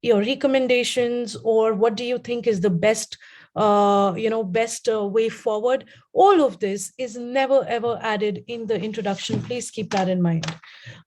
your recommendations, or what do you think is the best way forward. All of this is never ever added in the introduction. Please keep that in mind.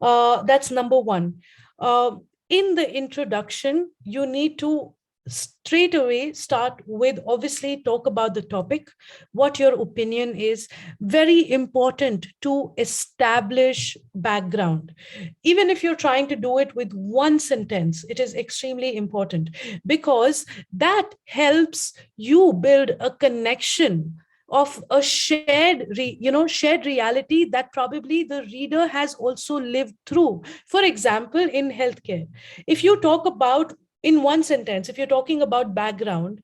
That's number one. In the introduction, you need to straight away start with, obviously, talk about the topic, what your opinion is. Very important to establish background. Even if you're trying to do it with one sentence, it is extremely important, because that helps you build a connection of a shared reality that probably the reader has also lived through. For example, in healthcare, if you talk about, in one sentence, if you're talking about background,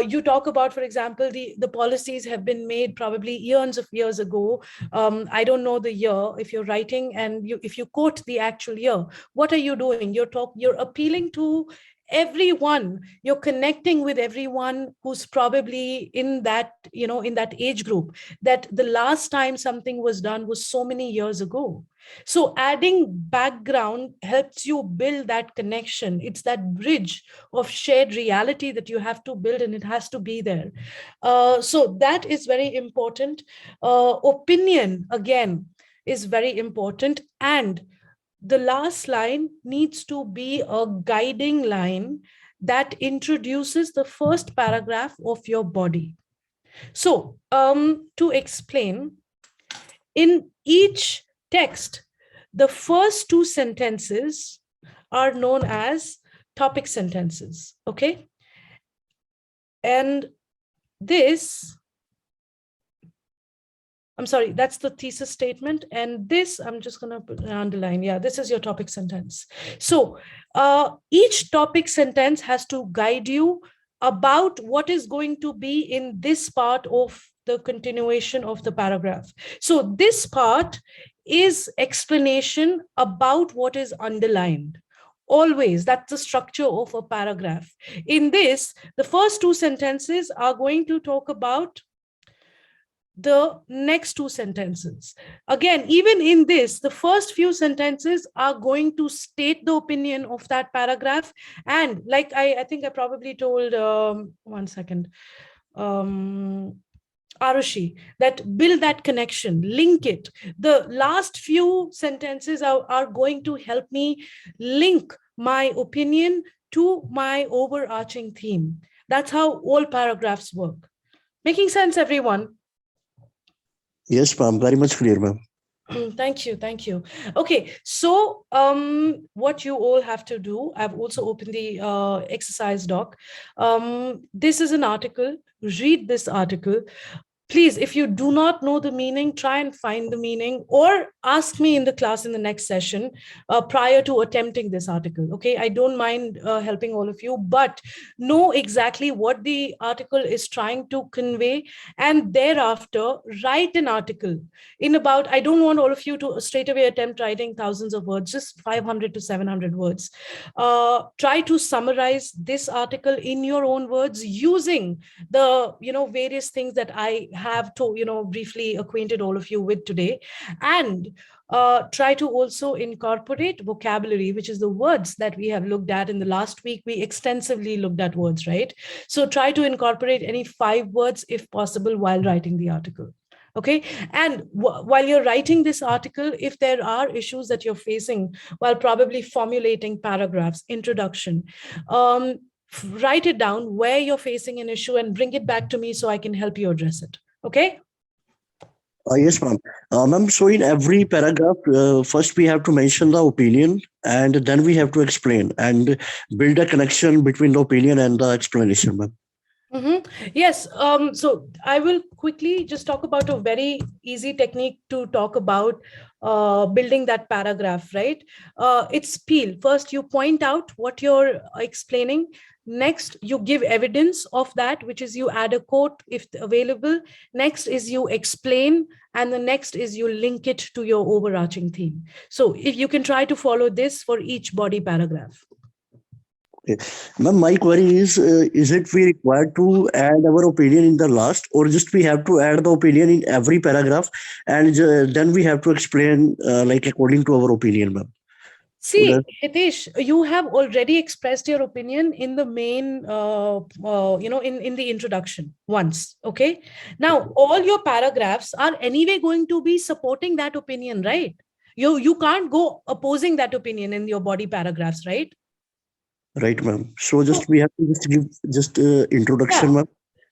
you talk about, for example, the policies have been made probably eons of years ago. I don't know the year. If you're writing and if you quote the actual year, what are you doing? You're appealing to everyone. You're connecting with everyone who's probably in that age group, that the last time something was done was so many years ago. So adding background helps you build that connection. It's that bridge of shared reality that you have to build, and it has to be there. So that is very important. Opinion, again, is very important. And the last line needs to be a guiding line that introduces the first paragraph of your body. So to explain, in each text, the first two sentences are known as topic sentences, okay? And this, I'm sorry, that's the thesis statement. And this, I'm just going to underline. Yeah, this is your topic sentence. So each topic sentence has to guide you about what is going to be in this part of the continuation of the paragraph. So this part is explanation about what is underlined. Always, that's the structure of a paragraph. In this, the first two sentences are going to talk about the next two sentences. Again, even in this, the first few sentences are going to state the opinion of that paragraph. And like I think I probably told, one second, Arushi, that build that connection, link it. The last few sentences are going to help me link my opinion to my overarching theme. That's how all paragraphs work. Making sense, everyone? Yes, ma'am. Very much clear, ma'am. Thank you. Okay, so what you all have to do, I've also opened the exercise doc. This is an article. Read this article. Please, if you do not know the meaning, try and find the meaning, or ask me in the class in the next session prior to attempting this article. Okay, I don't mind helping all of you, but know exactly what the article is trying to convey, and thereafter write an article in about, I don't want all of you to straight away attempt writing thousands of words, just 500 to 700 words. Try to summarize this article in your own words using the various things that I have to briefly acquainted all of you with today, and try to also incorporate vocabulary, which is the words that we have looked at in the last week. We extensively looked at words, right? So try to incorporate any 5 words if possible while writing the article. Okay. And while you're writing this article, if there are issues that you're facing while probably formulating paragraphs, introduction, write it down where you're facing an issue and bring it back to me so I can help you address it. Okay. Yes, ma'am. Ma'am, so in every paragraph, first we have to mention the opinion and then we have to explain and build a connection between the opinion and the explanation, ma'am. Yes. So I will quickly just talk about a very easy technique to talk about building that paragraph, right? It's peel. First, you point out what you're explaining. Next, you give evidence of that, which is you add a quote if available. Next is you explain. And the next is you link it to your overarching theme. So if you can try to follow this for each body paragraph. Ma'am, my query is it we required to add our opinion in the last, or just we have to add the opinion in every paragraph and then we have to explain like according to our opinion, ma'am? See, Hitesh, you have already expressed your opinion in the main, in the introduction once, okay? Now, all your paragraphs are anyway going to be supporting that opinion, right? You can't go opposing that opinion in your body paragraphs, right? Right, ma'am. So just we have to just give just introduction, ma'am.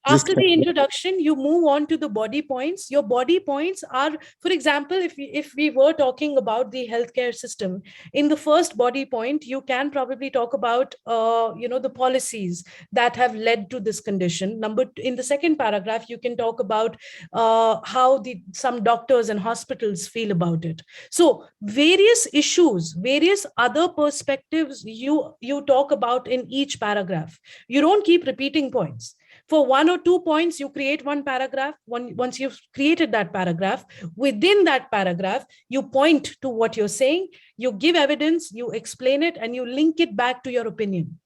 After the introduction, you move on to the body points. Your body points are, for example, if we were talking about the healthcare system, in the first body point, you can probably talk about, the policies that have led to this condition. In the second paragraph, you can talk about how some doctors and hospitals feel about it. So various issues, various other perspectives you talk about in each paragraph. You don't keep repeating points. For 1 or 2 points, you create one paragraph. Once you've created that paragraph, within that paragraph, you point to what you're saying, you give evidence, you explain it, and you link it back to your opinion.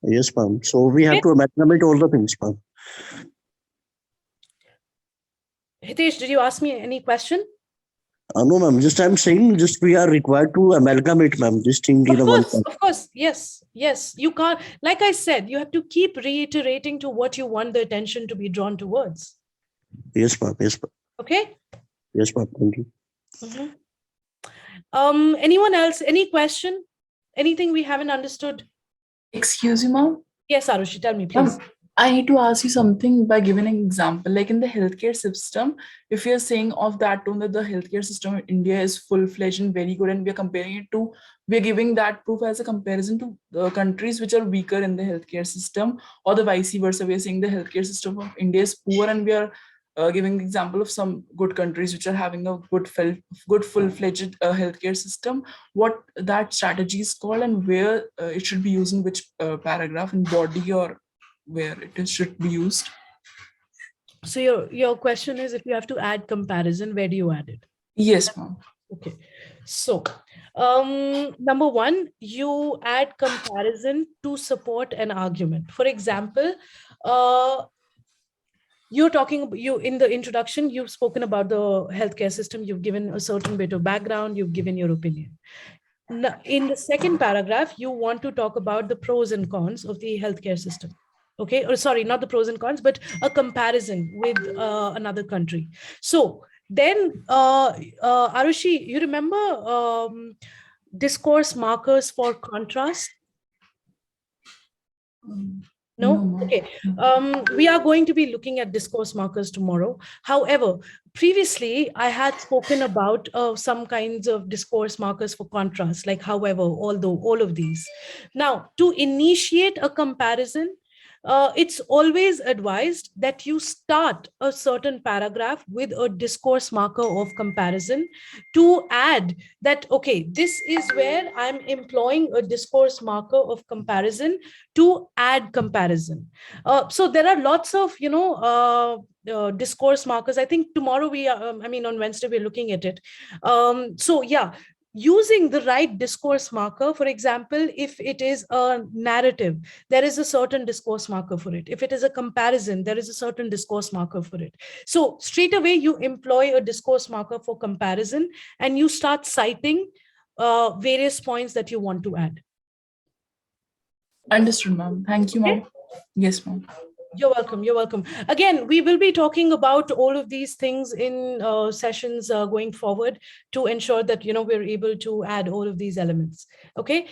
Yes, ma'am. So we have to amalgamate all the things, ma'am. Hitesh, did you ask me any question? No, ma'am. Just I'm saying, just we are required to amalgamate, ma'am, this thing in one. Of course, yes. You can't. Like I said, you have to keep reiterating to what you want the attention to be drawn towards. Yes, ma'am. Yes, ma'am. Okay. Yes, ma'am. Thank you. Anyone else? Any question? Anything we haven't understood? Excuse you, ma'am. Yes, Arushi, tell me, please. I need to ask you something by giving an example. Like in the healthcare system, if you're saying of that tone that the healthcare system in India is full-fledged and very good, and we're comparing it to, we're giving that proof as a comparison to the countries which are weaker in the healthcare system, or the vice versa. We're saying the healthcare system of India is poor, and we are giving the example of some good countries which are having a good full-fledged healthcare system. What that strategy is called, and where it should be used in which paragraph, in body, or where it should be used. So your question is, if you have to add comparison, where do you add it? Yes, ma'am. Okay. So number one, you add comparison to support an argument. For example, you're talking, in the introduction, you've spoken about the healthcare system. You've given a certain bit of background. You've given your opinion. Now, in the second paragraph, you want to talk about the pros and cons of the healthcare system. Okay, or sorry, not the pros and cons, but a comparison with another country. So then, Arushi, you remember discourse markers for contrast? No? Okay. We are going to be looking at discourse markers tomorrow. However, previously, I had spoken about some kinds of discourse markers for contrast, like however, although, all of these. Now, to initiate a comparison, it's always advised that you start a certain paragraph with a discourse marker of comparison to add that, okay, this is where I'm employing a discourse marker of comparison to add comparison. So there are lots of, discourse markers. I think tomorrow on Wednesday, we're looking at it. So yeah, using the right discourse marker. For example, if it is a narrative, there is a certain discourse marker for it. If it is a comparison, there is a certain discourse marker for it. So straight away, you employ a discourse marker for comparison and you start citing various points that you want to add. Understood, ma'am. Thank you, ma'am. Yes, ma'am. You're welcome. You're welcome. Again, we will be talking about all of these things in sessions going forward to ensure that, we're able to add all of these elements. Okay.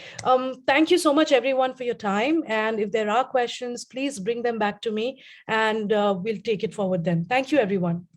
Thank you so much, everyone, for your time. And if there are questions, please bring them back to me and we'll take it forward then. Thank you, everyone.